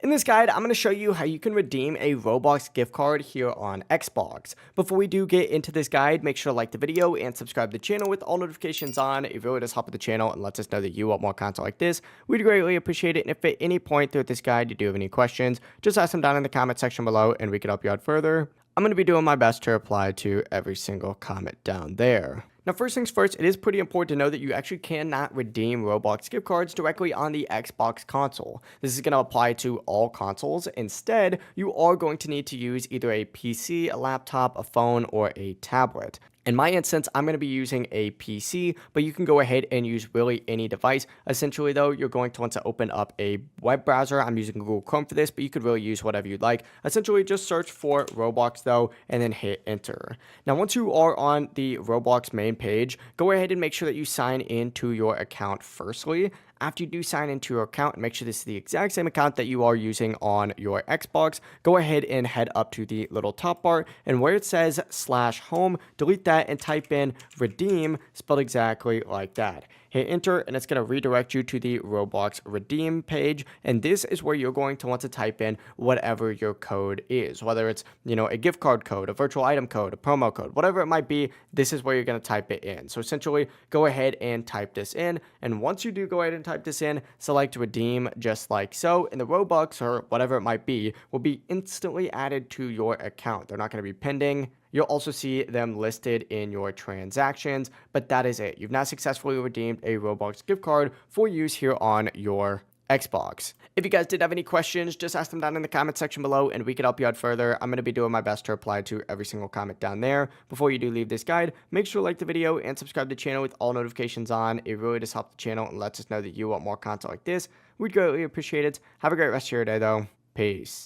In this guide, I'm going to show you how you can redeem a Roblox gift card here on Xbox. Before we do get into this guide, make sure to like the video and subscribe to the channel with all notifications on. It really does help with the channel and lets us know that you want more content like this. We'd greatly appreciate it. And if at any point throughout this guide you do have any questions, just ask them down in the comment section below and we can help you out further. I'm going to be doing my best to reply to every single comment down there. Now, first things first, it is pretty important to know that you actually cannot redeem Roblox gift cards directly on the Xbox console. This is going to apply to all consoles. Instead, you are going to need to use either a PC, a laptop, a phone, or a tablet. In my instance, I'm going to be using a PC, but you can go ahead and use really any device. Essentially, though, you're going to want to open up a web browser. I'm using Google Chrome for this, but you could really use whatever you'd like. Essentially, just search for Roblox, though, and then hit enter. Now, once you are on the Roblox main page, go ahead and make sure that you sign into your account firstly. After you do sign into your account and make sure this is the exact same account that you are using on your Xbox, go ahead and head up to the little top bar, and where it says /home, delete that and type in redeem, spelled exactly like that. Hit enter and it's going to redirect you to the Roblox redeem page, and this is where you're going to want to type in whatever your code is, whether it's a gift card code, a virtual item code, a promo code, whatever it might be. This is where you're going to type it in. So essentially, go ahead and type this in, and once you do go ahead and type this in, select redeem just like so, and the Robux or whatever it might be will be instantly added to your account. They're not going to be pending. You'll also see them listed in your transactions, but that is it. You've now successfully redeemed a Roblox gift card for use here on your Xbox. If you guys did have any questions, just ask them down in the comment section below and we can help you out further. I'm going to be doing my best to reply to every single comment down there. Before you do leave this guide, make sure to like the video and subscribe to the channel with all notifications on. It really does help the channel and lets us know that you want more content like this. We'd greatly appreciate it. Have a great rest of your day though. Peace.